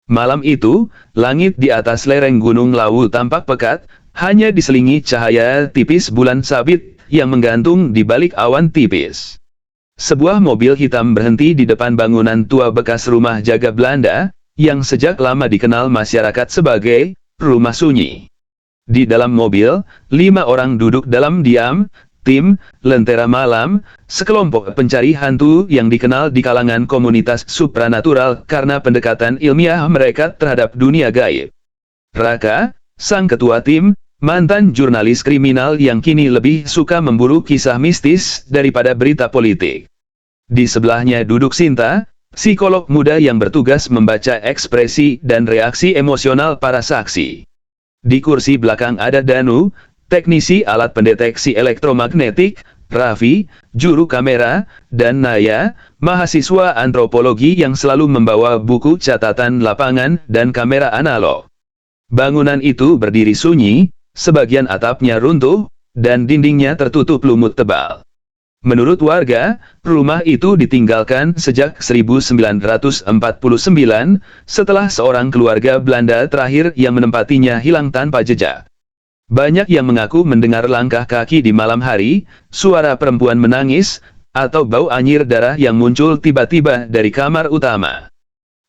Malam itu, langit di atas lereng Gunung Lawu tampak pekat, hanya diselingi cahaya tipis bulan sabit yang menggantung di balik awan tipis. Sebuah mobil hitam berhenti di depan bangunan tua bekas rumah jaga Belanda, yang sejak lama dikenal masyarakat sebagai rumah sunyi. Di dalam mobil, 5 orang duduk dalam diam. Tim Lentera Malam, sekelompok pencari hantu yang dikenal di kalangan komunitas supranatural karena pendekatan ilmiah mereka terhadap dunia gaib. Raka, sang ketua tim, mantan jurnalis kriminal yang kini lebih suka memburu kisah mistis daripada berita politik. Di sebelahnya duduk Sinta, psikolog muda yang bertugas membaca ekspresi dan reaksi emosional para saksi. Di kursi belakang ada Danu, teknisi alat pendeteksi elektromagnetik, Raffi, juru kamera, dan Naya, mahasiswa antropologi yang selalu membawa buku catatan lapangan dan kamera analog. Bangunan itu berdiri sunyi, sebagian atapnya runtuh, dan dindingnya tertutup lumut tebal. Menurut warga, rumah itu ditinggalkan sejak 1949, setelah seorang keluarga Belanda terakhir yang menempatinya hilang tanpa jejak. Banyak yang mengaku mendengar langkah kaki di malam hari, suara perempuan menangis, atau bau anyir darah yang muncul tiba-tiba dari kamar utama.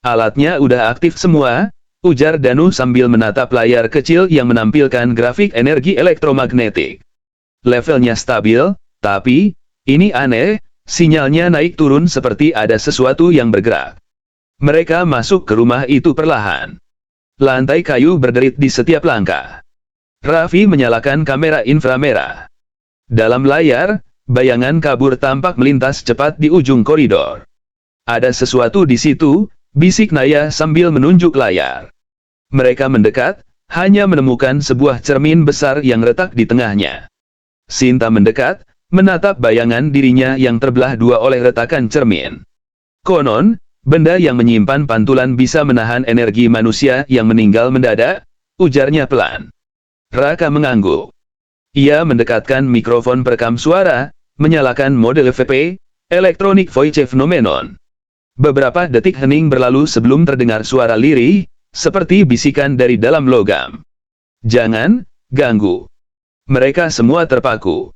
Alatnya udah aktif semua, ujar Danu sambil menatap layar kecil yang menampilkan grafik energi elektromagnetik. Levelnya stabil, tapi, ini aneh, sinyalnya naik turun seperti ada sesuatu yang bergerak. Mereka masuk ke rumah itu perlahan. Lantai kayu berderit di setiap langkah. Raffi menyalakan kamera inframerah. Dalam layar, bayangan kabur tampak melintas cepat di ujung koridor. Ada sesuatu di situ, bisik Naya sambil menunjuk layar. Mereka mendekat, hanya menemukan sebuah cermin besar yang retak di tengahnya. Sinta mendekat, menatap bayangan dirinya yang terbelah dua oleh retakan cermin. Konon, benda yang menyimpan pantulan bisa menahan energi manusia yang meninggal mendadak, ujarnya pelan. Raka mengangguk. Ia mendekatkan mikrofon perekam suara, menyalakan mode EVP, Electronic Voice Phenomenon. Beberapa detik hening berlalu sebelum terdengar suara lirih, seperti bisikan dari dalam logam. Jangan ganggu. Mereka semua terpaku.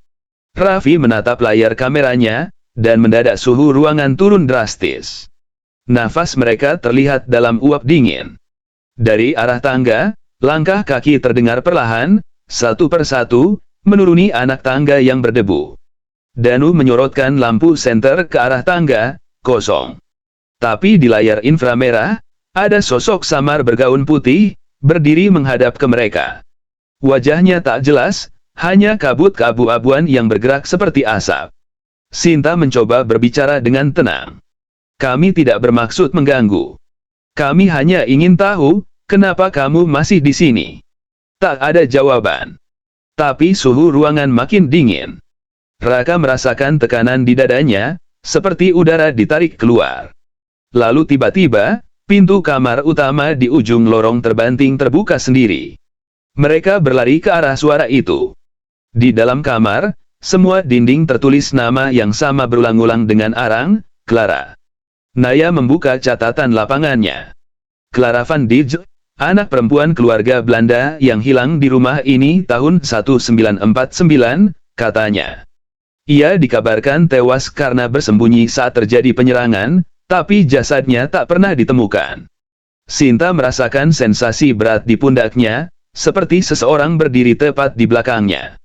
Raffi menatap layar kameranya, dan mendadak suhu ruangan turun drastis. Nafas mereka terlihat dalam uap dingin. Dari arah tangga, langkah kaki terdengar perlahan, satu persatu, menuruni anak tangga yang berdebu. Danu menyorotkan lampu senter ke arah tangga, kosong. Tapi di layar inframerah, ada sosok samar bergaun putih, berdiri menghadap ke mereka. Wajahnya tak jelas, hanya kabut keabu-abuan yang bergerak seperti asap. Sinta mencoba berbicara dengan tenang. Kami tidak bermaksud mengganggu. Kami hanya ingin tahu, kenapa kamu masih di sini? Tak ada jawaban. Tapi suhu ruangan makin dingin. Raka merasakan tekanan di dadanya, seperti udara ditarik keluar. Lalu tiba-tiba, pintu kamar utama di ujung lorong terbanting terbuka sendiri. Mereka berlari ke arah suara itu. Di dalam kamar, semua dinding tertulis nama yang sama berulang-ulang dengan arang, Clara. Naya membuka catatan lapangannya. Clara van Dijk, anak perempuan keluarga Belanda yang hilang di rumah ini tahun 1949, katanya. Ia dikabarkan tewas karena bersembunyi saat terjadi penyerangan, tapi jasadnya tak pernah ditemukan. Sinta merasakan sensasi berat di pundaknya, seperti seseorang berdiri tepat di belakangnya.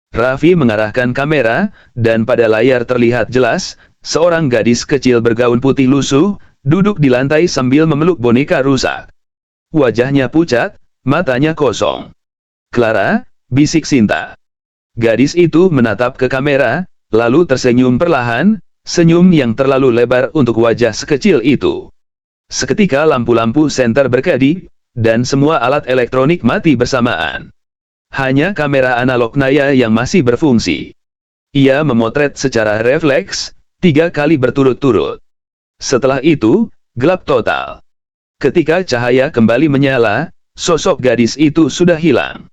Raffi mengarahkan kamera, dan pada layar terlihat jelas, seorang gadis kecil bergaun putih lusuh, duduk di lantai sambil memeluk boneka rusak. Wajahnya pucat, matanya kosong. Clara, bisik Sinta. Gadis itu menatap ke kamera, lalu tersenyum perlahan, senyum yang terlalu lebar untuk wajah sekecil itu. Seketika lampu-lampu senter berkedip, dan semua alat elektronik mati bersamaan. Hanya kamera analog Naya yang masih berfungsi. Ia memotret secara refleks, 3 kali berturut-turut. Setelah itu, gelap total. Ketika cahaya kembali menyala, sosok gadis itu sudah hilang.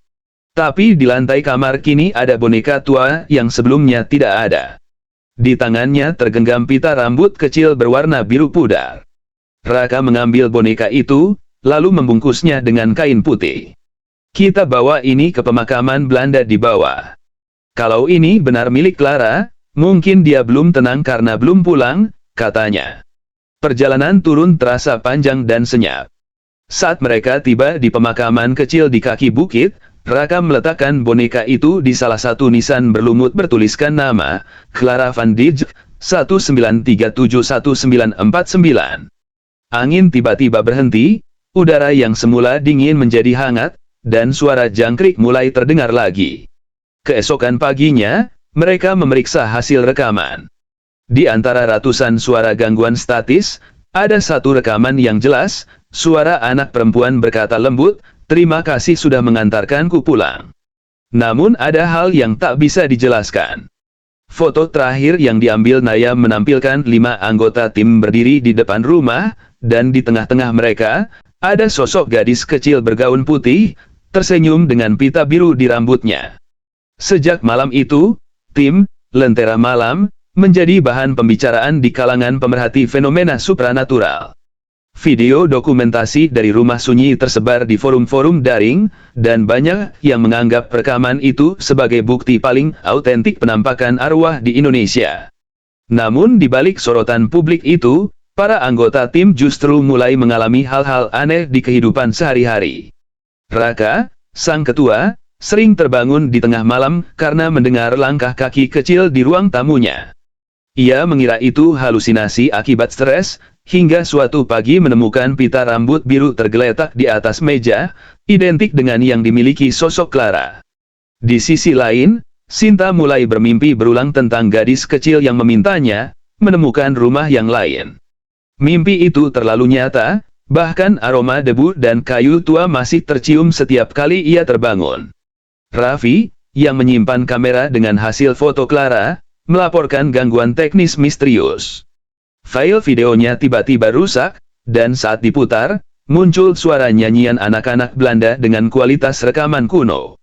Tapi di lantai kamar kini ada boneka tua yang sebelumnya tidak ada. Di tangannya tergenggam pita rambut kecil berwarna biru pudar. Raka mengambil boneka itu, lalu membungkusnya dengan kain putih. Kita bawa ini ke pemakaman Belanda di bawah. Kalau ini benar milik Clara, mungkin dia belum tenang karena belum pulang, katanya. Perjalanan turun terasa panjang dan senyap. Saat mereka tiba di pemakaman kecil di kaki bukit, Raka meletakkan boneka itu di salah satu nisan berlumut bertuliskan nama, Clara van Dijk, 1937-1949. Angin tiba-tiba berhenti, udara yang semula dingin menjadi hangat, dan suara jangkrik mulai terdengar lagi. Keesokan paginya, mereka memeriksa hasil rekaman. Di antara ratusan suara gangguan statis, ada satu rekaman yang jelas, suara anak perempuan berkata lembut, "Terima kasih sudah mengantarkanku pulang." Namun ada hal yang tak bisa dijelaskan. Foto terakhir yang diambil Naya menampilkan 5 anggota tim berdiri di depan rumah, dan di tengah-tengah mereka, ada sosok gadis kecil bergaun putih, tersenyum dengan pita biru di rambutnya. Sejak malam itu, tim Lentera Malam menjadi bahan pembicaraan di kalangan pemerhati fenomena supranatural. Video dokumentasi dari rumah sunyi tersebar di forum-forum daring, dan banyak yang menganggap rekaman itu sebagai bukti paling autentik penampakan arwah di Indonesia. Namun di balik sorotan publik itu, para anggota tim justru mulai mengalami hal-hal aneh di kehidupan sehari-hari. Raka, sang ketua, sering terbangun di tengah malam karena mendengar langkah kaki kecil di ruang tamunya. Ia mengira itu halusinasi akibat stres, hingga suatu pagi menemukan pita rambut biru tergeletak di atas meja, identik dengan yang dimiliki sosok Clara. Di sisi lain, Sinta mulai bermimpi berulang tentang gadis kecil yang memintanya menemukan rumah yang lain. Mimpi itu terlalu nyata, bahkan aroma debu dan kayu tua masih tercium setiap kali ia terbangun. Raffi, yang menyimpan kamera dengan hasil foto Clara, melaporkan gangguan teknis misterius. File videonya tiba-tiba rusak, dan saat diputar, muncul suara nyanyian anak-anak Belanda dengan kualitas rekaman kuno.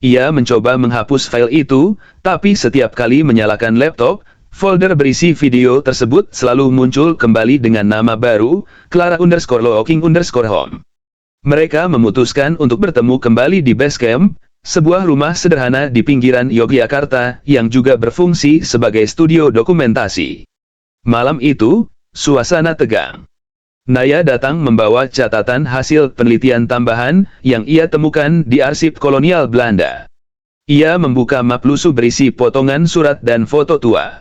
Ia mencoba menghapus file itu, tapi setiap kali menyalakan laptop, folder berisi video tersebut selalu muncul kembali dengan nama baru, Clara_Looking_Home. Mereka memutuskan untuk bertemu kembali di Basecamp, sebuah rumah sederhana di pinggiran Yogyakarta yang juga berfungsi sebagai studio dokumentasi. Malam itu, suasana tegang. Naya datang membawa catatan hasil penelitian tambahan yang ia temukan di arsip kolonial Belanda. Ia membuka map lusuh berisi potongan surat dan foto tua.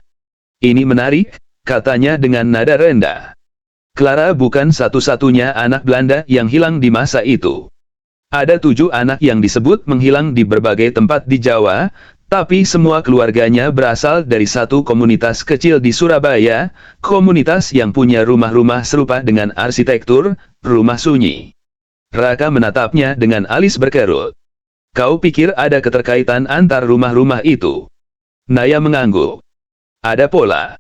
"Ini menarik," katanya dengan nada rendah. Clara bukan satu-satunya anak Belanda yang hilang di masa itu. Ada 7 anak yang disebut menghilang di berbagai tempat di Jawa, tapi semua keluarganya berasal dari satu komunitas kecil di Surabaya, komunitas yang punya rumah-rumah serupa dengan arsitektur rumah sunyi. Raka menatapnya dengan alis berkerut. "Kau pikir ada keterkaitan antar rumah-rumah itu?" Naya mengangguk. "Ada pola.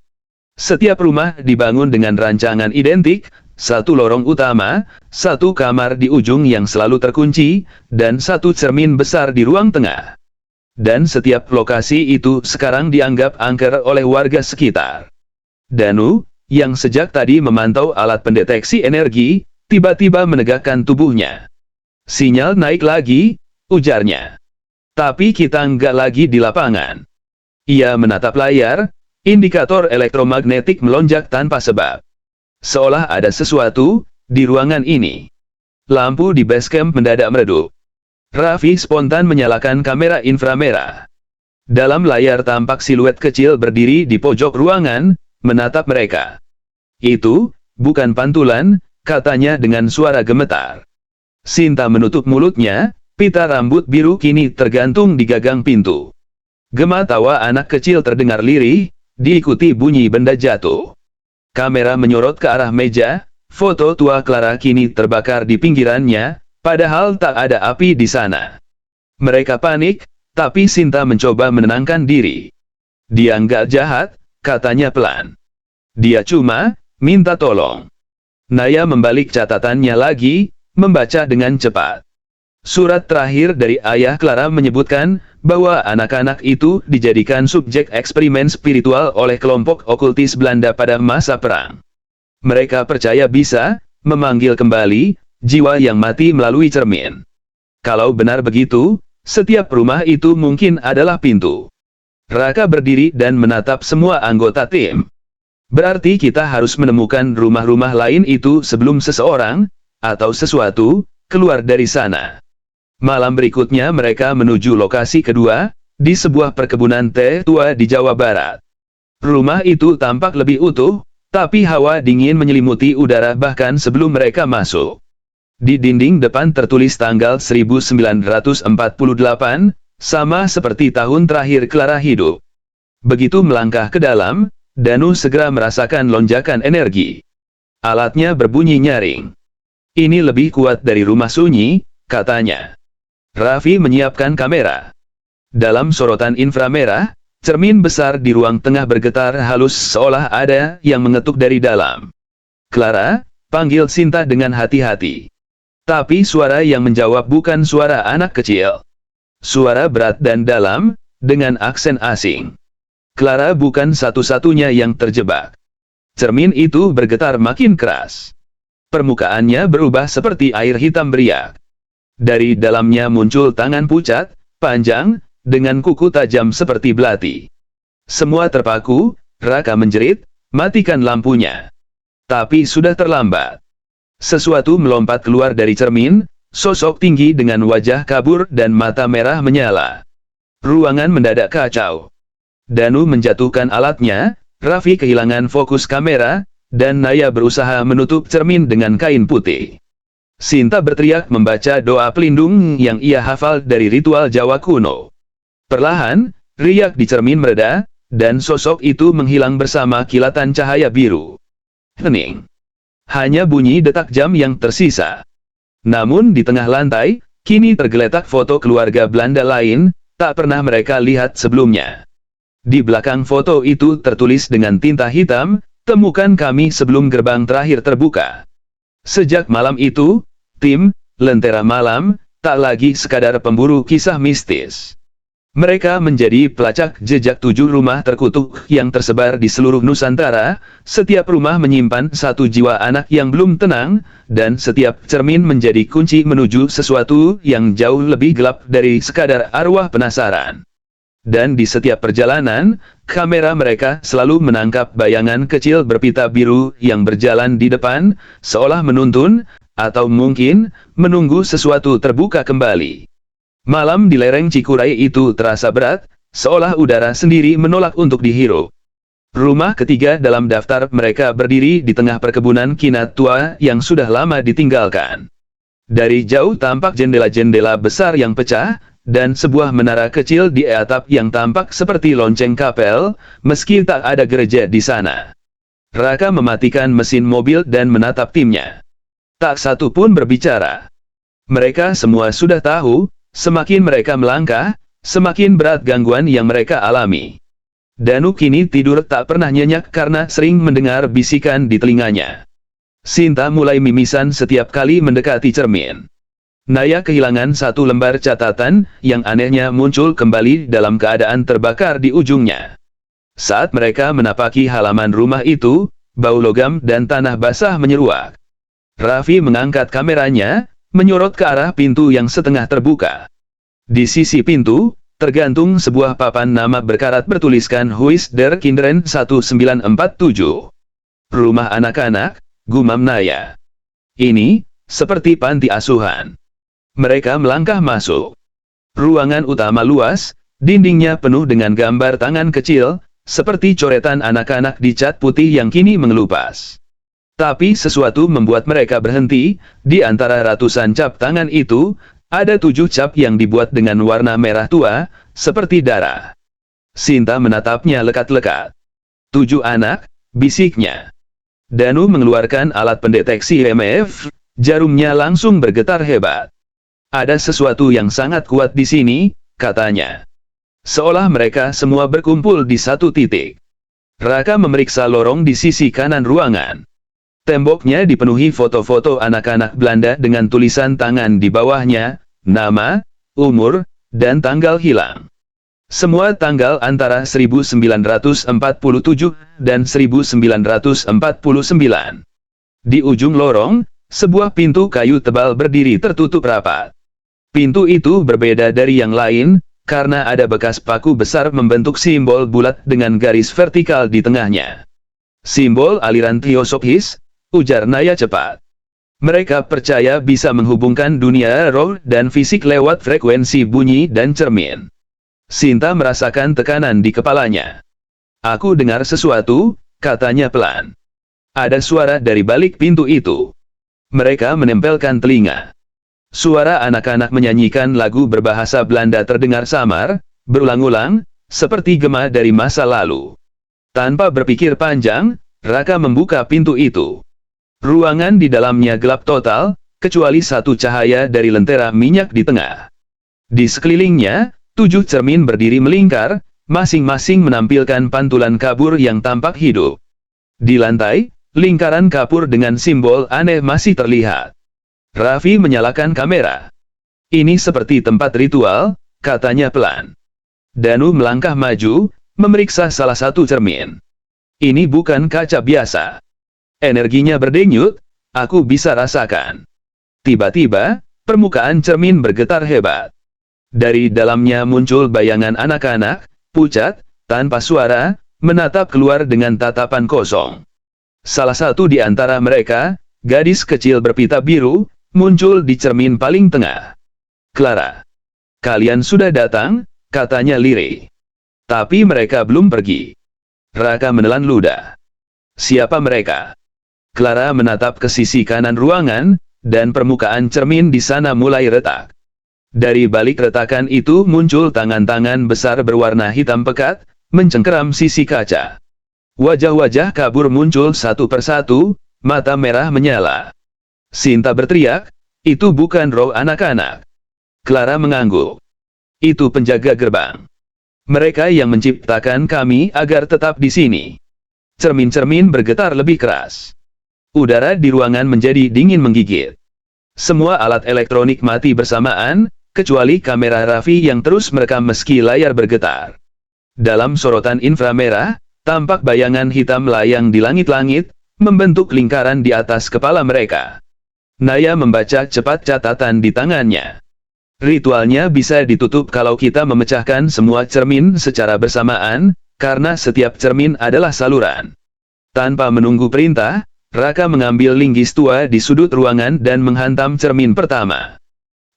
Setiap rumah dibangun dengan rancangan identik, satu lorong utama, satu kamar di ujung yang selalu terkunci, dan satu cermin besar di ruang tengah. Dan setiap lokasi itu sekarang dianggap angker oleh warga sekitar." Danu, yang sejak tadi memantau alat pendeteksi energi, tiba-tiba menegakkan tubuhnya. "Sinyal naik lagi," ujarnya. "Tapi kita nggak lagi di lapangan." Ia menatap layar, indikator elektromagnetik melonjak tanpa sebab. Seolah ada sesuatu di ruangan ini. Lampu di Basecamp mendadak meredup. Raffi spontan menyalakan kamera inframerah. Dalam layar tampak siluet kecil berdiri di pojok ruangan, menatap mereka. "Itu bukan pantulan," katanya dengan suara gemetar. Sinta menutup mulutnya, pita rambut biru kini tergantung di gagang pintu. Gema tawa anak kecil terdengar lirih, diikuti bunyi benda jatuh. Kamera menyorot ke arah meja, foto tua Clara kini terbakar di pinggirannya, padahal tak ada api di sana. Mereka panik, tapi Sinta mencoba menenangkan diri. "Dia nggak jahat," katanya pelan. "Dia cuma minta tolong." Naya membalik catatannya lagi, membaca dengan cepat. Surat terakhir dari ayah Clara menyebutkan bahwa anak-anak itu dijadikan subjek eksperimen spiritual oleh kelompok okultis Belanda pada masa perang. Mereka percaya bisa memanggil kembali jiwa yang mati melalui cermin. Kalau benar begitu, setiap rumah itu mungkin adalah pintu. Raka berdiri dan menatap semua anggota tim. Berarti kita harus menemukan rumah-rumah lain itu sebelum seseorang, atau sesuatu, keluar dari sana. Malam berikutnya mereka menuju lokasi kedua, di sebuah perkebunan teh tua di Jawa Barat. Rumah itu tampak lebih utuh, tapi hawa dingin menyelimuti udara bahkan sebelum mereka masuk. Di dinding depan tertulis tanggal 1948, sama seperti tahun terakhir Clara hidup. Begitu melangkah ke dalam, Danu segera merasakan lonjakan energi. Alatnya berbunyi nyaring. Ini lebih kuat dari rumah sunyi, katanya. Raffi menyiapkan kamera. Dalam sorotan inframerah, cermin besar di ruang tengah bergetar halus seolah ada yang mengetuk dari dalam. "Clara," panggil Sinta dengan hati-hati. Tapi suara yang menjawab bukan suara anak kecil. Suara berat dan dalam, dengan aksen asing. Clara bukan satu-satunya yang terjebak. Cermin itu bergetar makin keras. Permukaannya berubah seperti air hitam beriak. Dari dalamnya muncul tangan pucat, panjang, dengan kuku tajam seperti belati. Semua terpaku, Raka menjerit, "Matikan lampunya." Tapi sudah terlambat. Sesuatu melompat keluar dari cermin, sosok tinggi dengan wajah kabur dan mata merah menyala. Ruangan mendadak kacau. Danu menjatuhkan alatnya, Raffi kehilangan fokus kamera, dan Naya berusaha menutup cermin dengan kain putih. Sinta berteriak membaca doa pelindung yang ia hafal dari ritual Jawa kuno. Perlahan, riak di cermin mereda, dan sosok itu menghilang bersama kilatan cahaya biru. Hening. Hanya bunyi detak jam yang tersisa. Namun di tengah lantai, kini tergeletak foto keluarga Belanda lain, tak pernah mereka lihat sebelumnya. Di belakang foto itu tertulis dengan tinta hitam, "Temukan kami sebelum gerbang terakhir terbuka." Sejak malam itu, tim Lentera Malam tak lagi sekadar pemburu kisah mistis. Mereka menjadi pelacak jejak 7 rumah terkutuk yang tersebar di seluruh Nusantara. Setiap rumah menyimpan satu jiwa anak yang belum tenang, dan setiap cermin menjadi kunci menuju sesuatu yang jauh lebih gelap dari sekadar arwah penasaran. Dan di setiap perjalanan, kamera mereka selalu menangkap bayangan kecil berpita biru yang berjalan di depan, seolah menuntun, atau mungkin, menunggu sesuatu terbuka kembali. Malam di lereng Cikuray itu terasa berat, seolah udara sendiri menolak untuk dihirup. Rumah ketiga dalam daftar mereka berdiri di tengah perkebunan kinat tua yang sudah lama ditinggalkan. Dari jauh tampak jendela-jendela besar yang pecah, dan sebuah menara kecil di atap yang tampak seperti lonceng kapel, meski tak ada gereja di sana. Raka mematikan mesin mobil dan menatap timnya. Tak satu pun berbicara. Mereka semua sudah tahu, semakin mereka melangkah, semakin berat gangguan yang mereka alami. Danu kini tidur tak pernah nyenyak karena sering mendengar bisikan di telinganya. Sinta mulai mimisan setiap kali mendekati cermin. Naya kehilangan satu lembar catatan, yang anehnya muncul kembali dalam keadaan terbakar di ujungnya. Saat mereka menapaki halaman rumah itu, bau logam dan tanah basah menyeruak. Raffi mengangkat kameranya, menyorot ke arah pintu yang setengah terbuka. Di sisi pintu, tergantung sebuah papan nama berkarat bertuliskan Huis der Kinderen 1947. Rumah anak-anak, gumam Naya. Ini, seperti panti asuhan. Mereka melangkah masuk. Ruangan utama luas, dindingnya penuh dengan gambar tangan kecil, seperti coretan anak-anak di cat putih yang kini mengelupas. Tapi sesuatu membuat mereka berhenti. Di antara ratusan cap tangan itu, ada 7 cap yang dibuat dengan warna merah tua, seperti darah. Sinta menatapnya lekat-lekat. 7 anak, bisiknya. Danu mengeluarkan alat pendeteksi EMF, jarumnya langsung bergetar hebat. Ada sesuatu yang sangat kuat di sini, katanya. Seolah mereka semua berkumpul di satu titik. Raka memeriksa lorong di sisi kanan ruangan. Temboknya dipenuhi foto-foto anak-anak Belanda dengan tulisan tangan di bawahnya, nama, umur, dan tanggal hilang. Semua tanggal antara 1947 dan 1949. Di ujung lorong, sebuah pintu kayu tebal berdiri tertutup rapat. Pintu itu berbeda dari yang lain, karena ada bekas paku besar membentuk simbol bulat dengan garis vertikal di tengahnya. Simbol aliran teosofis, ujar Naya cepat. Mereka percaya bisa menghubungkan dunia roh dan fisik lewat frekuensi bunyi dan cermin. Sinta merasakan tekanan di kepalanya. Aku dengar sesuatu, katanya pelan. Ada suara dari balik pintu itu. Mereka menempelkan telinga. Suara anak-anak menyanyikan lagu berbahasa Belanda terdengar samar, berulang-ulang, seperti gema dari masa lalu. Tanpa berpikir panjang, Raka membuka pintu itu. Ruangan di dalamnya gelap total, kecuali satu cahaya dari lentera minyak di tengah. Di sekelilingnya, 7 cermin berdiri melingkar, masing-masing menampilkan pantulan kapur yang tampak hidup. Di lantai, lingkaran kapur dengan simbol aneh masih terlihat. Raffi menyalakan kamera. Ini seperti tempat ritual, katanya pelan. Danu melangkah maju, memeriksa salah satu cermin. Ini bukan kaca biasa. Energinya berdenyut, aku bisa rasakan. Tiba-tiba, permukaan cermin bergetar hebat. Dari dalamnya muncul bayangan anak-anak, pucat, tanpa suara, menatap keluar dengan tatapan kosong. Salah satu di antara mereka, gadis kecil berpita biru, muncul di cermin paling tengah. Clara. Kalian sudah datang, katanya lirih. Tapi mereka belum pergi. Raka menelan ludah. Siapa mereka? Clara menatap ke sisi kanan ruangan, dan permukaan cermin di sana mulai retak. Dari balik retakan itu muncul tangan-tangan besar berwarna hitam pekat, mencengkeram sisi kaca. Wajah-wajah kabur muncul satu persatu, mata merah menyala. Sinta berteriak, itu bukan roh anak-anak. Clara mengangguk. Itu penjaga gerbang. Mereka yang menciptakan kami agar tetap di sini. Cermin-cermin bergetar lebih keras. Udara di ruangan menjadi dingin menggigit. Semua alat elektronik mati bersamaan, kecuali kamera Raffi yang terus merekam meski layar bergetar. Dalam sorotan inframerah, tampak bayangan hitam layang di langit-langit, membentuk lingkaran di atas kepala mereka. Naya membaca cepat catatan di tangannya. Ritualnya bisa ditutup kalau kita memecahkan semua cermin secara bersamaan, karena setiap cermin adalah saluran. Tanpa menunggu perintah, Raka mengambil linggis tua di sudut ruangan dan menghantam cermin pertama.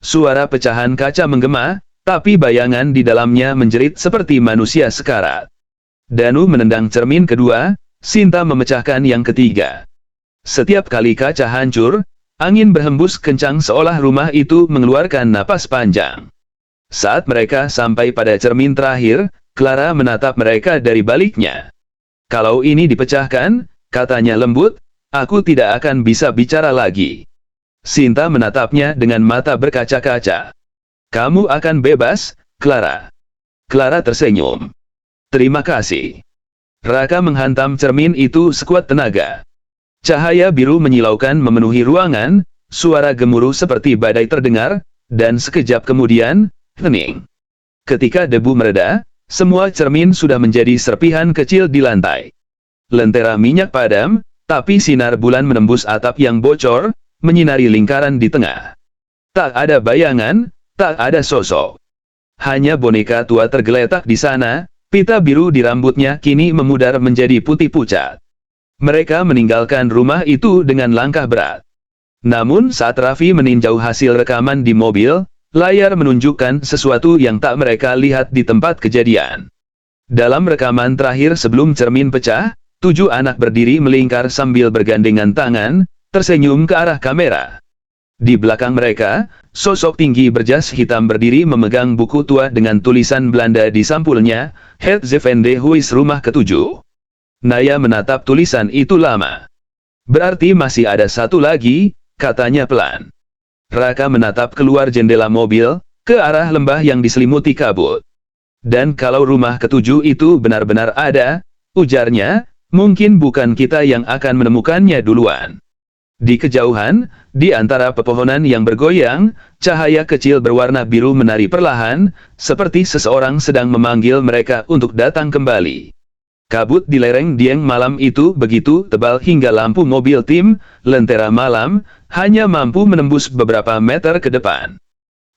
Suara pecahan kaca menggema, tapi bayangan di dalamnya menjerit seperti manusia sekarat. Danu menendang cermin kedua, Sinta memecahkan yang ketiga. Setiap kali kaca hancur, angin berhembus kencang seolah rumah itu mengeluarkan napas panjang. Saat mereka sampai pada cermin terakhir, Clara menatap mereka dari baliknya. Kalau ini dipecahkan, katanya lembut, aku tidak akan bisa bicara lagi. Sinta menatapnya dengan mata berkaca-kaca. Kamu akan bebas, Clara. Clara tersenyum. Terima kasih. Raka menghantam cermin itu sekuat tenaga. Cahaya biru menyilaukan memenuhi ruangan, suara gemuruh seperti badai terdengar, dan sekejap kemudian, hening. Ketika debu mereda, semua cermin sudah menjadi serpihan kecil di lantai. Lentera minyak padam, tapi sinar bulan menembus atap yang bocor, menyinari lingkaran di tengah. Tak ada bayangan, tak ada sosok. Hanya boneka tua tergeletak di sana, pita biru di rambutnya kini memudar menjadi putih pucat. Mereka meninggalkan rumah itu dengan langkah berat. Namun saat Raffi meninjau hasil rekaman di mobil, layar menunjukkan sesuatu yang tak mereka lihat di tempat kejadian. Dalam rekaman terakhir sebelum cermin pecah, 7 anak berdiri melingkar sambil bergandengan tangan, tersenyum ke arah kamera. Di belakang mereka, sosok tinggi berjas hitam berdiri memegang buku tua dengan tulisan Belanda di sampulnya, Het Zevende Huis Rumah ke-7. Naya menatap tulisan itu lama. Berarti masih ada satu lagi, katanya pelan. Raka menatap keluar jendela mobil, ke arah lembah yang diselimuti kabut. Dan kalau rumah ke-7 itu benar-benar ada, ujarnya, mungkin bukan kita yang akan menemukannya duluan. Di kejauhan, di antara pepohonan yang bergoyang, cahaya kecil berwarna biru menari perlahan, seperti seseorang sedang memanggil mereka untuk datang kembali. Kabut di lereng Dieng malam itu begitu tebal hingga lampu mobil tim Lentera Malam hanya mampu menembus beberapa meter ke depan.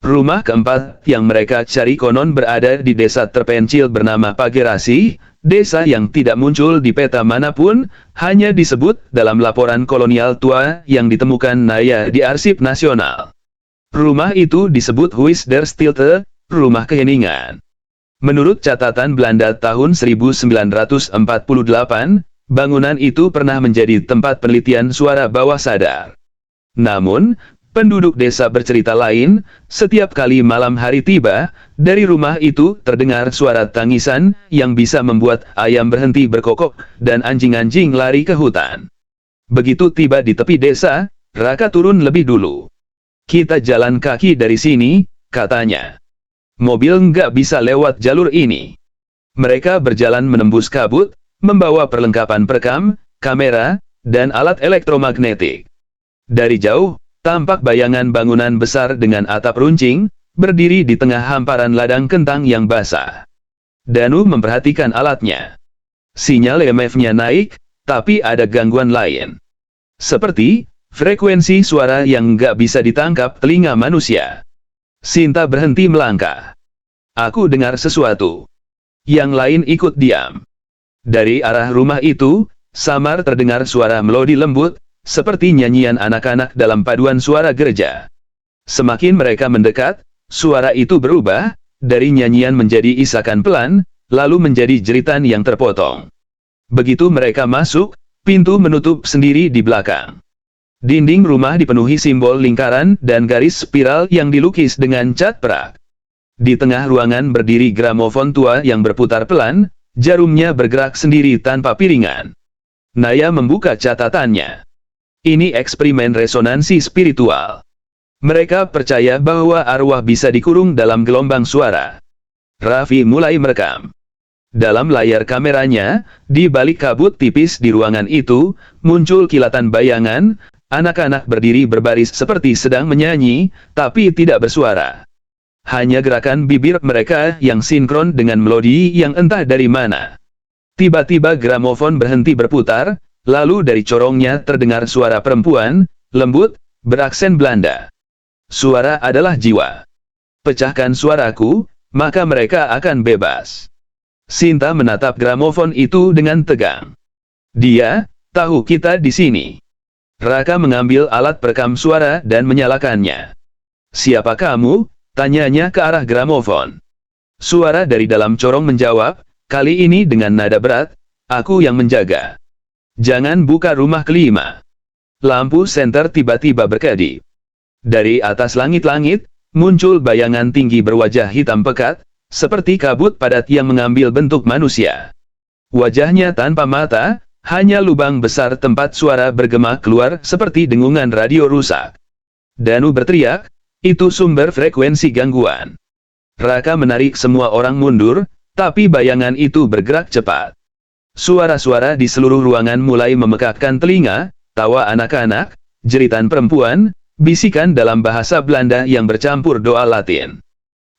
Rumah keempat yang mereka cari konon berada di desa terpencil bernama Pagerasi, desa yang tidak muncul di peta manapun, hanya disebut dalam laporan kolonial tua yang ditemukan Naya di Arsip Nasional. Rumah itu disebut Huis der Stilte, rumah keheningan. Menurut catatan Belanda tahun 1948, bangunan itu pernah menjadi tempat penelitian suara bawah sadar. Namun, penduduk desa bercerita lain, setiap kali malam hari tiba, dari rumah itu terdengar suara tangisan yang bisa membuat ayam berhenti berkokok dan anjing-anjing lari ke hutan. Begitu tiba di tepi desa, Raka turun lebih dulu. "Kita jalan kaki dari sini," katanya. "Mobil nggak bisa lewat jalur ini." Mereka berjalan menembus kabut, membawa perlengkapan perekam, kamera, dan alat elektromagnetik. Dari jauh, tampak bayangan bangunan besar dengan atap runcing, berdiri di tengah hamparan ladang kentang yang basah. Danu memperhatikan alatnya. Sinyal EMF-nya naik, tapi ada gangguan lain. Seperti frekuensi suara yang nggak bisa ditangkap telinga manusia. Sinta berhenti melangkah. "Aku dengar sesuatu." Yang lain ikut diam. Dari arah rumah itu, samar terdengar suara melodi lembut, seperti nyanyian anak-anak dalam paduan suara gereja. Semakin mereka mendekat, suara itu berubah, dari nyanyian menjadi isakan pelan, lalu menjadi jeritan yang terpotong. Begitu mereka masuk, pintu menutup sendiri di belakang. Dinding rumah dipenuhi simbol lingkaran dan garis spiral yang dilukis dengan cat perak. Di tengah ruangan berdiri gramofon tua yang berputar pelan, jarumnya bergerak sendiri tanpa piringan. Naya membuka catatannya. "Ini eksperimen resonansi spiritual. Mereka percaya bahwa arwah bisa dikurung dalam gelombang suara." Raffi mulai merekam. Dalam layar kameranya, di balik kabut tipis di ruangan itu, muncul kilatan bayangan. Anak-anak berdiri berbaris seperti sedang menyanyi, tapi tidak bersuara. Hanya gerakan bibir mereka yang sinkron dengan melodi yang entah dari mana. Tiba-tiba gramofon berhenti berputar, lalu dari corongnya terdengar suara perempuan, lembut, beraksen Belanda. "Suara adalah jiwa. Pecahkan suaraku, maka mereka akan bebas." Sinta menatap gramofon itu dengan tegang. "Dia tahu kita di sini." Raka mengambil alat perekam suara dan menyalakannya. "Siapa kamu?" tanyanya ke arah gramofon. Suara dari dalam corong menjawab, kali ini dengan nada berat, "Aku yang menjaga. Jangan buka rumah kelima." Lampu senter tiba-tiba berkedip. Dari atas langit-langit, muncul bayangan tinggi berwajah hitam pekat, seperti kabut padat yang mengambil bentuk manusia. Wajahnya tanpa mata, hanya lubang besar tempat suara bergema keluar seperti dengungan radio rusak. Danu berteriak, "Itu sumber frekuensi gangguan." Raka menarik semua orang mundur, tapi bayangan itu bergerak cepat. Suara-suara di seluruh ruangan mulai memekakkan telinga, tawa anak-anak, jeritan perempuan, bisikan dalam bahasa Belanda yang bercampur doa Latin.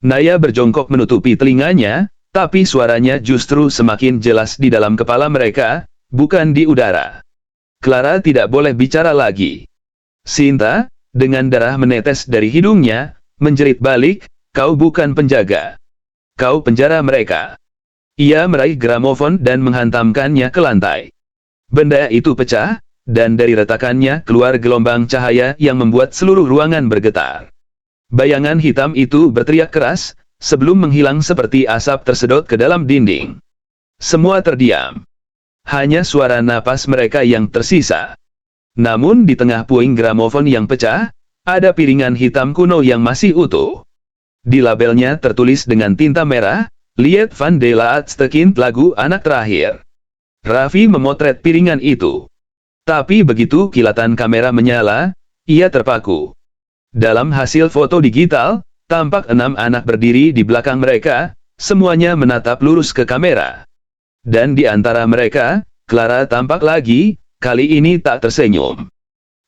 Naya berjongkok menutupi telinganya, tapi suaranya justru semakin jelas di dalam kepala mereka, bukan di udara. Clara tidak boleh bicara lagi. Sinta, dengan darah menetes dari hidungnya, menjerit balik, "Kau bukan penjaga. Kau penjara mereka." Ia meraih gramofon dan menghantamkannya ke lantai. Benda itu pecah, dan dari retakannya keluar gelombang cahaya yang membuat seluruh ruangan bergetar. Bayangan hitam itu berteriak keras, sebelum menghilang seperti asap tersedot ke dalam dinding. Semua terdiam. Hanya suara napas mereka yang tersisa. Namun di tengah puing gramofon yang pecah, ada piringan hitam kuno yang masih utuh. Di labelnya tertulis dengan tinta merah, "Liet van de laatste kind lagu anak terakhir." Raffi memotret piringan itu. Tapi begitu kilatan kamera menyala, ia terpaku. Dalam hasil foto digital, tampak 6 anak berdiri di belakang mereka, semuanya menatap lurus ke kamera. Dan di antara mereka, Clara tampak lagi, kali ini tak tersenyum.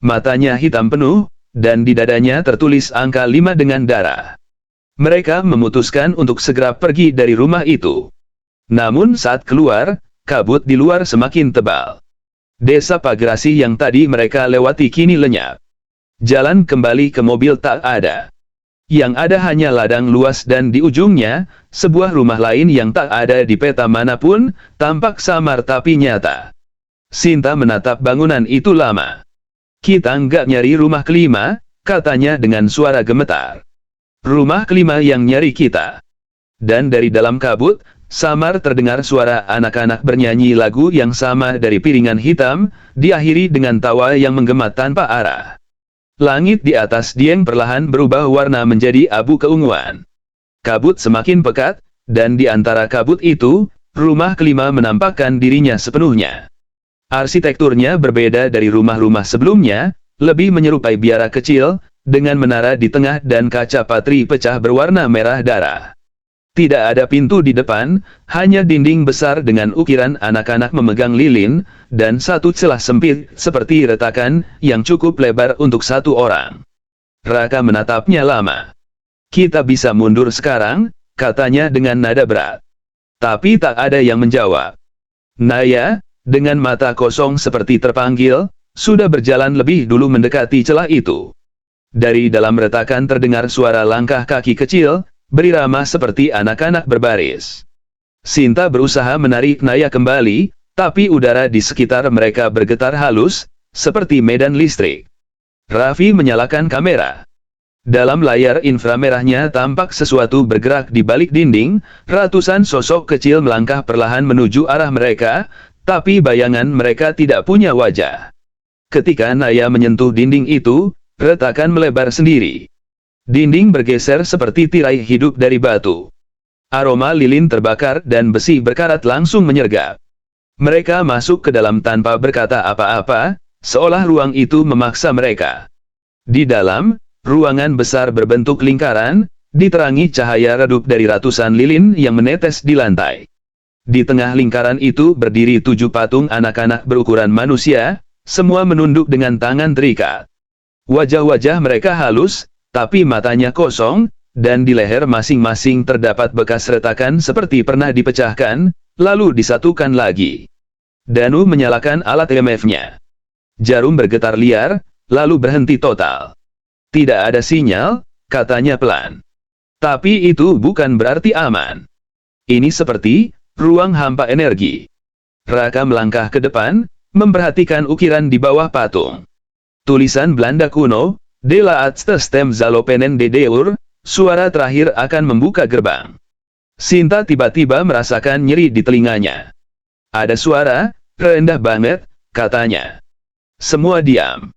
Matanya hitam penuh, dan di dadanya tertulis angka 5 dengan darah. Mereka memutuskan untuk segera pergi dari rumah itu. Namun saat keluar, kabut di luar semakin tebal. Desa Pagerasi yang tadi mereka lewati kini lenyap. Jalan kembali ke mobil tak ada. Yang ada hanya ladang luas dan di ujungnya, sebuah rumah lain yang tak ada di peta manapun, tampak samar tapi nyata. Sinta menatap bangunan itu lama. "Kita nggak nyari rumah kelima," katanya dengan suara gemetar. "Rumah kelima yang nyari kita." Dan dari dalam kabut, samar terdengar suara anak-anak bernyanyi lagu yang sama dari piringan hitam, diakhiri dengan tawa yang menggema tanpa arah. Langit di atas Dieng perlahan berubah warna menjadi abu keunguan. Kabut semakin pekat, dan di antara kabut itu, rumah kelima menampakkan dirinya sepenuhnya. Arsitekturnya berbeda dari rumah-rumah sebelumnya, lebih menyerupai biara kecil, dengan menara di tengah dan kaca patri pecah berwarna merah darah. Tidak ada pintu di depan, hanya dinding besar dengan ukiran anak-anak memegang lilin, dan satu celah sempit seperti retakan yang cukup lebar untuk satu orang. Raka menatapnya lama. "Kita bisa mundur sekarang," katanya dengan nada berat. Tapi tak ada yang menjawab. Naya, dengan mata kosong seperti terpanggil, sudah berjalan lebih dulu mendekati celah itu. Dari dalam retakan terdengar suara langkah kaki kecil, berirama seperti anak-anak berbaris. Sinta berusaha menarik Naya kembali, tapi udara di sekitar mereka bergetar halus, seperti medan listrik. Raffi menyalakan kamera. Dalam layar inframerahnya tampak sesuatu bergerak di balik dinding, ratusan sosok kecil melangkah perlahan menuju arah mereka, tapi bayangan mereka tidak punya wajah. Ketika Naya menyentuh dinding itu, retakan melebar sendiri. Dinding bergeser seperti tirai hidup dari batu. Aroma lilin terbakar dan besi berkarat langsung menyergap. Mereka masuk ke dalam tanpa berkata apa-apa, seolah ruang itu memaksa mereka. Di dalam, ruangan besar berbentuk lingkaran, diterangi cahaya redup dari ratusan lilin yang menetes di lantai. Di tengah lingkaran itu berdiri 7 patung anak-anak berukuran manusia, semua menunduk dengan tangan terikat. Wajah-wajah mereka halus, tapi matanya kosong, dan di leher masing-masing terdapat bekas retakan seperti pernah dipecahkan, lalu disatukan lagi. Danu menyalakan alat EMF-nya. Jarum bergetar liar, lalu berhenti total. "Tidak ada sinyal," katanya pelan. "Tapi itu bukan berarti aman. Ini seperti ruang hampa energi." Raka melangkah ke depan, memperhatikan ukiran di bawah patung. Tulisan Belanda kuno, "De laatste stem zalopenen de deur," suara terakhir akan membuka gerbang. Sinta tiba-tiba merasakan nyeri di telinganya. "Ada suara, rendah banget," katanya. Semua diam.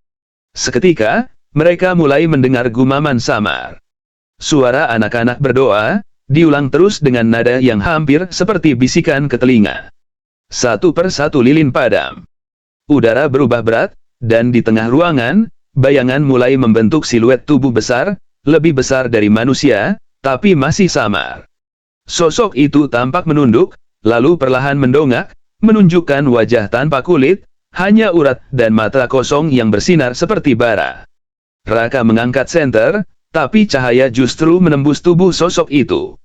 Seketika, mereka mulai mendengar gumaman samar. Suara anak-anak berdoa, diulang terus dengan nada yang hampir seperti bisikan ke telinga. Satu persatu lilin padam. Udara berubah berat, dan di tengah ruangan, bayangan mulai membentuk siluet tubuh besar, lebih besar dari manusia, tapi masih samar. Sosok itu tampak menunduk, lalu perlahan mendongak, menunjukkan wajah tanpa kulit, hanya urat dan mata kosong yang bersinar seperti bara. Raka mengangkat senter, tapi cahaya justru menembus tubuh sosok itu.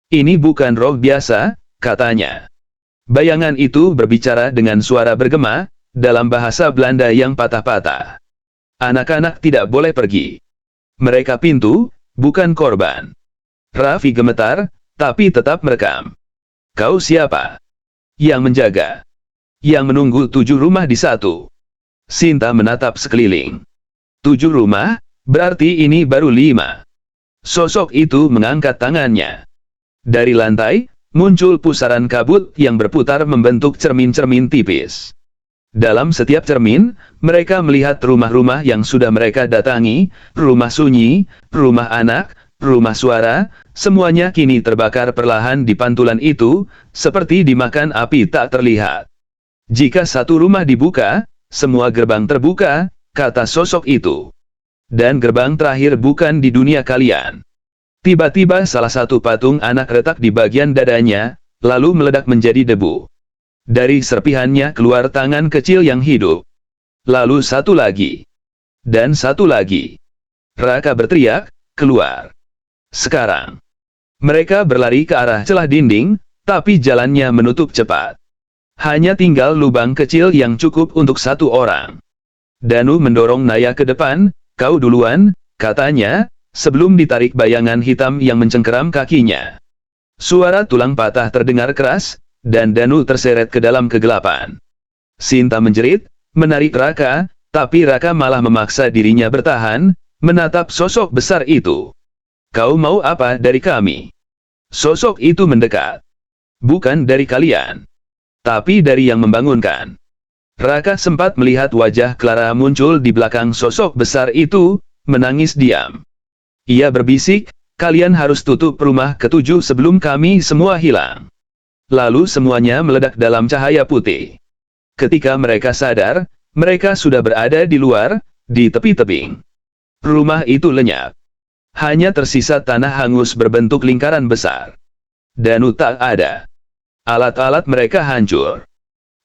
"Ini bukan roh biasa," katanya. Bayangan itu berbicara dengan suara bergema, dalam bahasa Belanda yang patah-patah. "Anak-anak tidak boleh pergi. Mereka pintu, bukan korban." Raffi gemetar, tapi tetap merekam. "Kau siapa?" "Yang menjaga. Yang menunggu 7 rumah di satu." Sinta menatap sekeliling. 7 rumah, berarti ini baru 5. Sosok itu mengangkat tangannya. Dari lantai, muncul pusaran kabut yang berputar membentuk cermin-cermin tipis. Dalam setiap cermin, mereka melihat rumah-rumah yang sudah mereka datangi, rumah sunyi, rumah anak, rumah suara, semuanya kini terbakar perlahan di pantulan itu, seperti dimakan api tak terlihat. "Jika satu rumah dibuka, semua gerbang terbuka," kata sosok itu. "Dan gerbang terakhir bukan di dunia kalian." Tiba-tiba salah satu patung anak retak di bagian dadanya, lalu meledak menjadi debu. Dari serpihannya keluar tangan kecil yang hidup. Lalu satu lagi. Dan satu lagi. Raka berteriak, "Keluar! Sekarang!" Mereka berlari ke arah celah dinding, tapi jalannya menutup cepat. Hanya tinggal lubang kecil yang cukup untuk satu orang. Danu mendorong Naya ke depan, "Kau duluan," katanya, sebelum ditarik bayangan hitam yang mencengkeram kakinya. Suara tulang patah terdengar keras, dan Danu terseret ke dalam kegelapan. Sinta menjerit, menarik Raka, tapi Raka malah memaksa dirinya bertahan, menatap sosok besar itu. "Kau mau apa dari kami?" Sosok itu mendekat. "Bukan dari kalian, tapi dari yang membangunkan." Raka sempat melihat wajah Clara muncul di belakang sosok besar itu, menangis diam. Ia berbisik, "Kalian harus tutup rumah ketujuh sebelum kami semua hilang." Lalu semuanya meledak dalam cahaya putih. Ketika mereka sadar, mereka sudah berada di luar, di tepi tebing. Rumah itu lenyap. Hanya tersisa tanah hangus berbentuk lingkaran besar. Danu tak ada. Alat-alat mereka hancur.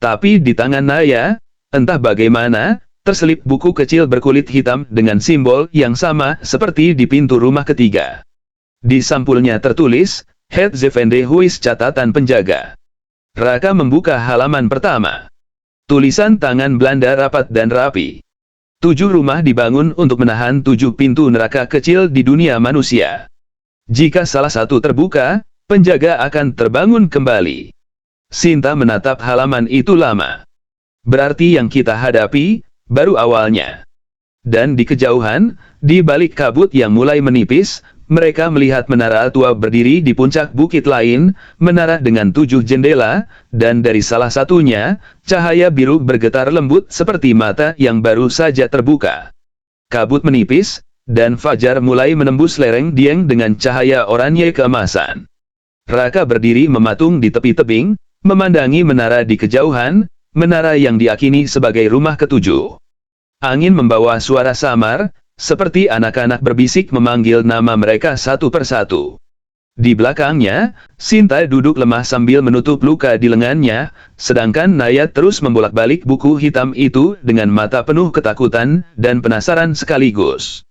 Tapi di tangan Naya, entah bagaimana, terselip buku kecil berkulit hitam dengan simbol yang sama seperti di pintu rumah ketiga. Di sampulnya tertulis, "Het Zevende Huis," catatan penjaga. Raka membuka halaman pertama. Tulisan tangan Belanda rapat dan rapi. 7 rumah dibangun untuk menahan 7 pintu neraka kecil di dunia manusia. Jika salah satu terbuka, penjaga akan terbangun kembali. Sinta menatap halaman itu lama. Berarti yang kita hadapi, baru awalnya. Dan di kejauhan, di balik kabut yang mulai menipis, mereka melihat menara tua berdiri di puncak bukit lain, menara dengan 7 jendela, dan dari salah satunya, cahaya biru bergetar lembut seperti mata yang baru saja terbuka. Kabut menipis, dan fajar mulai menembus lereng Dieng dengan cahaya oranye keemasan. Raka berdiri mematung di tepi tebing, memandangi menara di kejauhan, menara yang diakini sebagai rumah ketujuh. Angin membawa suara samar, seperti anak-anak berbisik memanggil nama mereka satu persatu. Di belakangnya, Sinta duduk lemah sambil menutup luka di lengannya, sedangkan Naya terus membolak-balik buku hitam itu dengan mata penuh ketakutan dan penasaran sekaligus.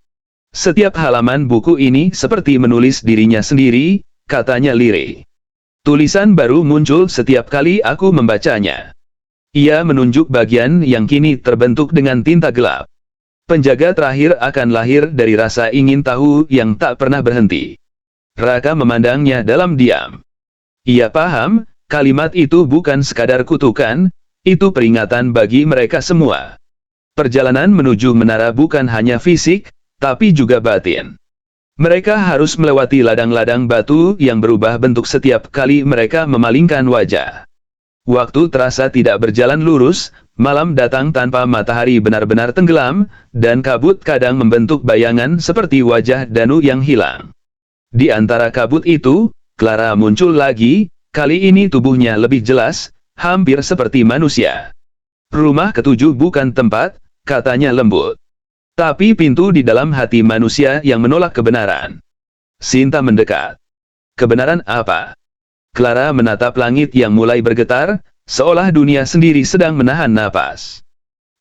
"Setiap halaman buku ini seperti menulis dirinya sendiri," katanya lirih. "Tulisan baru muncul setiap kali aku membacanya." Ia menunjuk bagian yang kini terbentuk dengan tinta gelap. "Penjaga terakhir akan lahir dari rasa ingin tahu yang tak pernah berhenti." Raka memandangnya dalam diam. Ia paham, kalimat itu bukan sekadar kutukan, itu peringatan bagi mereka semua. Perjalanan menuju menara bukan hanya fisik, tapi juga batin. Mereka harus melewati ladang-ladang batu yang berubah bentuk setiap kali mereka memalingkan wajah. Waktu terasa tidak berjalan lurus, malam datang tanpa matahari benar-benar tenggelam, dan kabut kadang membentuk bayangan seperti wajah Danu yang hilang. Di antara kabut itu, Clara muncul lagi, kali ini tubuhnya lebih jelas, hampir seperti manusia. "Rumah ketujuh bukan tempat," katanya lembut. "Tapi pintu di dalam hati manusia yang menolak kebenaran." Sinta mendekat. "Kebenaran apa?" Clara menatap langit yang mulai bergetar, seolah dunia sendiri sedang menahan napas.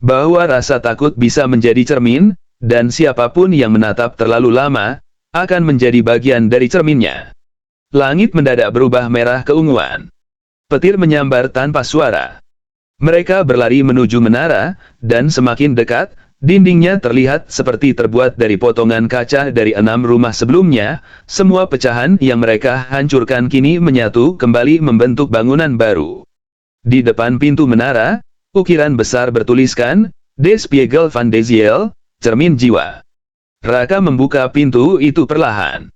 Bahwa rasa takut bisa menjadi cermin, dan siapapun yang menatap terlalu lama, akan menjadi bagian dari cerminnya. Langit mendadak berubah merah keunguan. Petir menyambar tanpa suara. Mereka berlari menuju menara, dan semakin dekat, dindingnya terlihat seperti terbuat dari potongan kaca dari 6 rumah sebelumnya. Semua pecahan yang mereka hancurkan kini menyatu kembali membentuk bangunan baru. Di depan pintu menara, ukiran besar bertuliskan, "De Spiegel van de Ziel," cermin jiwa. Raka membuka pintu itu perlahan.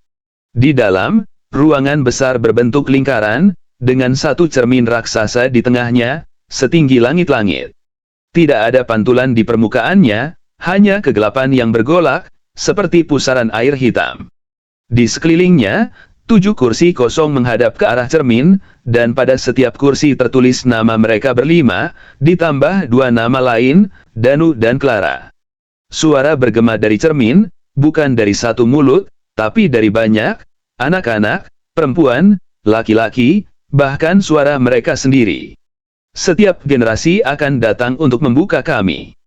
Di dalam, ruangan besar berbentuk lingkaran, dengan satu cermin raksasa di tengahnya, setinggi langit-langit. Tidak ada pantulan di permukaannya, hanya kegelapan yang bergolak, seperti pusaran air hitam. Di sekelilingnya, 7 kursi kosong menghadap ke arah cermin, dan pada setiap kursi tertulis nama mereka berlima, ditambah 2 nama lain, Danu dan Clara. Suara bergema dari cermin, bukan dari satu mulut, tapi dari banyak, anak-anak, perempuan, laki-laki, bahkan suara mereka sendiri. "Setiap generasi akan datang untuk membuka kami.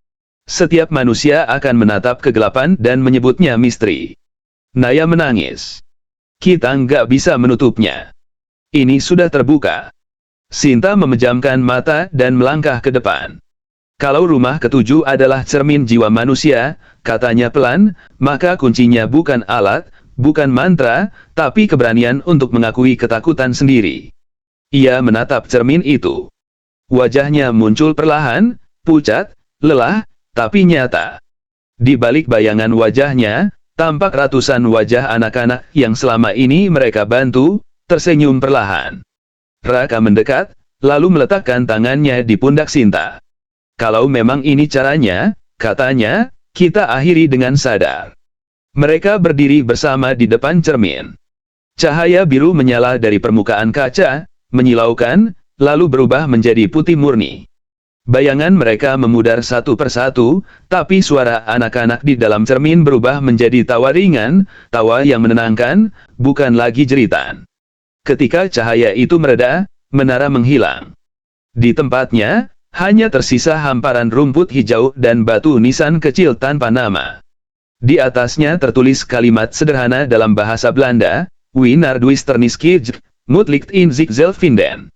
Setiap manusia akan menatap kegelapan dan menyebutnya misteri." Naya menangis. "Kita nggak bisa menutupnya. Ini sudah terbuka." Sinta memejamkan mata dan melangkah ke depan. Kalau rumah ketujuh adalah cermin jiwa manusia, katanya pelan, maka kuncinya bukan alat, bukan mantra, tapi keberanian untuk mengakui ketakutan sendiri. Ia menatap cermin itu. Wajahnya muncul perlahan, pucat, lelah, tapi nyata. Di balik bayangan wajahnya, tampak ratusan wajah anak-anak yang selama ini mereka bantu, tersenyum perlahan. Raka mendekat, lalu meletakkan tangannya di pundak Sinta. Kalau memang ini caranya, katanya, kita akhiri dengan sadar. Mereka berdiri bersama di depan cermin. Cahaya biru menyala dari permukaan kaca, menyilaukan, lalu berubah menjadi putih murni. Bayangan mereka memudar satu persatu, tapi suara anak-anak di dalam cermin berubah menjadi tawa ringan, tawa yang menenangkan, bukan lagi jeritan. Ketika cahaya itu mereda, menara menghilang. Di tempatnya, hanya tersisa hamparan rumput hijau dan batu nisan kecil tanpa nama. Di atasnya tertulis kalimat sederhana dalam bahasa Belanda, "We naar duister niskij, moet licht in zichzelf vinden."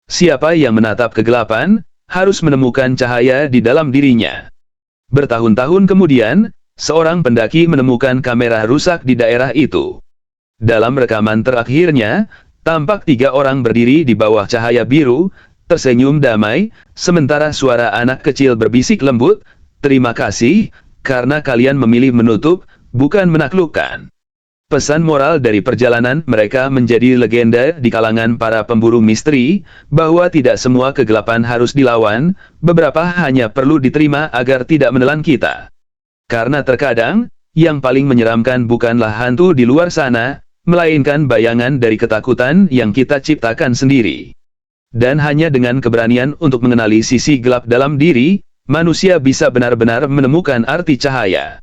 Siapa yang menatap kegelapan, harus menemukan cahaya di dalam dirinya. Bertahun-tahun kemudian, seorang pendaki menemukan kamera rusak di daerah itu. Dalam rekaman terakhirnya, tampak 3 orang berdiri di bawah cahaya biru, tersenyum damai, sementara suara anak kecil berbisik lembut, "Terima kasih, karena kalian memilih menutup, bukan menaklukkan." Pesan moral dari perjalanan mereka menjadi legenda di kalangan para pemburu misteri, bahwa tidak semua kegelapan harus dilawan, beberapa hanya perlu diterima agar tidak menelan kita. Karena terkadang, yang paling menyeramkan bukanlah hantu di luar sana, melainkan bayangan dari ketakutan yang kita ciptakan sendiri. Dan hanya dengan keberanian untuk mengenali sisi gelap dalam diri, manusia bisa benar-benar menemukan arti cahaya.